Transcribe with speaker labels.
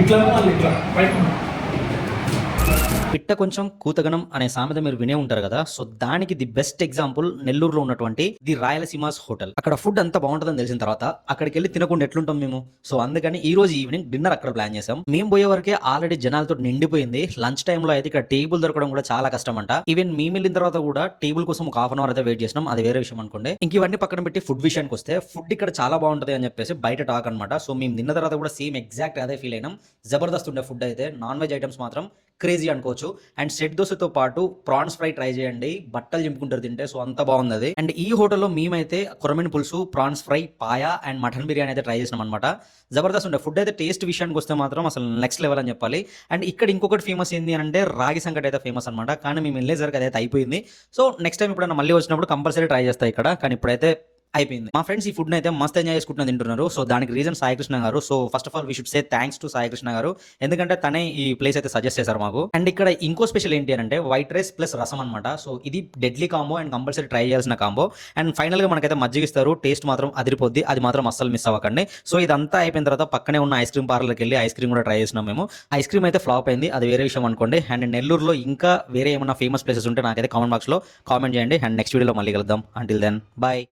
Speaker 1: ఇట్లా మళ్ళీ ఇట్లా పైకి
Speaker 2: పిట్ట కొంచెం కూతగనం అనే సామెత మీరు వినే ఉంటారు కదా. సో దానికి ది బెస్ట్ ఎగ్జాంపుల్ నెల్లూరులో ఉన్నటువంటి ది రాయలసీమాస్ హోటల్. అక్కడ ఫుడ్ అంతా బాగుంటుందని తెలిసిన తర్వాత అక్కడికి వెళ్ళి తినకుండా ఎట్లుంటాం మేము. సో అందుకని ఈ రోజు ఈవినింగ్ డిన్నర్ అక్కడ ప్లాన్ చేసాం. మేము పోయే వరకే ఆల్రెడీ జనాలతో నిండిపోయింది. లంచ్ టైమ్ లో అయితే ఇక్కడ టేబుల్ దొరకడం కూడా చాలా కష్టం అంట. ఈవెన్ మేము వెళ్ళిన తర్వాత కూడా టేబుల్ కోసం ఒక హాఫ్ అన్ అవర్ అయితే వెయిట్ చేసినాం. అది వేరే విషయం అనుకోండి. ఇంక ఇవన్నీ పక్కన పెట్టి ఫుడ్ విషయానికి వస్తే ఫుడ్ ఇక్కడ చాలా బాగుంటది అని చెప్పేసి బయట టాక్ అనమాట. సో మేము తిన్న తర్వాత కూడా సేమ్ ఎగ్జాక్ట్ అదే ఫీల్ అయినాం. జబర్దస్త్ ఉండే ఫుడ్ అయితే. నాన్ వెజ్ ఐటమ్స్ మాత్రం క్రేజీ అనుకోవచ్చు. అండ్ సెట్ దోశతో పాటు ప్రాన్స్ ఫ్రై ట్రై చేయండి, బట్టలు చింపుకుంటారు తింటే. సో అంత బాగుంది అది. అండ్ ఈ హోటల్లో మేమైతే కొరమీన పులుసు, prawns fry, paya and mutton biryani అయితే ట్రై చేసినాం అనమాట. జబర్దస్త్ ఉండే ఫుడ్ అయితే. టేస్ట్ విషయానికి వస్తే మాత్రం అసలు నెక్స్ట్ లెవెల్ అని చెప్పాలి. అండ్ ఇక్కడ ఇంకొకటి ఫేమస్ ఏంటి అంటే రాగి సంకటి అయితే ఫేమస్ అనమాట. కానీ మేము వెళ్ళేసరికి అదైతే అయిపోయింది. సో నెక్స్ట్ టైం ఎప్పుడైనా మళ్ళీ వచ్చినప్పుడు కంపల్సరీ ట్రై చేస్తాయి ఇక్కడ. కానీ ఇప్పుడైతే అయిపోయింది. మా ఫ్రెండ్స్ ఈ ఫుడ్ అయితే మస్త్ ఎంజాయ్ చేసుకుంటున్నా తింటున్నారు. సో దానికి రీజన్ సాయికృష్ణ గారు. So first of all we should say thanks to Saikrishna గారు. ఎందుకంటే తనే ఈ ప్లేస్ అయితే సజెస్ట్ చేశారు మాకు. అండ్ ఇక్కడ ఇంకో స్పెషల్ ఏంటి అంటే వైట్ రైస్ ప్లస్ రసం అనమాట. సో ఇది deadly combo and compulsory try చేయాల్సిన కాంబో. అండ్ ఫైనల్ గా మనకైతే మజ్జిగ ఇస్తారు. టేస్ట్ మాత్రం అదిరిపోద్ది. అది మాత్రం అస్సలు మిస్ అవ్వకండి. సో ఇదంతా అయిపోయిన తర్వాత పక్కనే ఉన్న ఐస్ క్రీమ్ పార్లర్కి వెళ్ళి ఐస్ క్రీమ్ కూడా ట్రై చేసినాం మేము. ఐస్ క్రీమ్ అయితే ఫ్లాప్ అయింది. అది వేరే విషయం అనుకోండి. అండ్ నెల్లూరులో ఇంకా వేరే ఏమైనా ఫేమస్ ప్లేసెస్ ఉంటే నాకైతే కామెంట్ బాక్స్ లో కామెంట్ చేయండి. అండ్ నెక్స్ట్ వీడియోలో మళ్ళీ కలుద్దాం. Until then bye.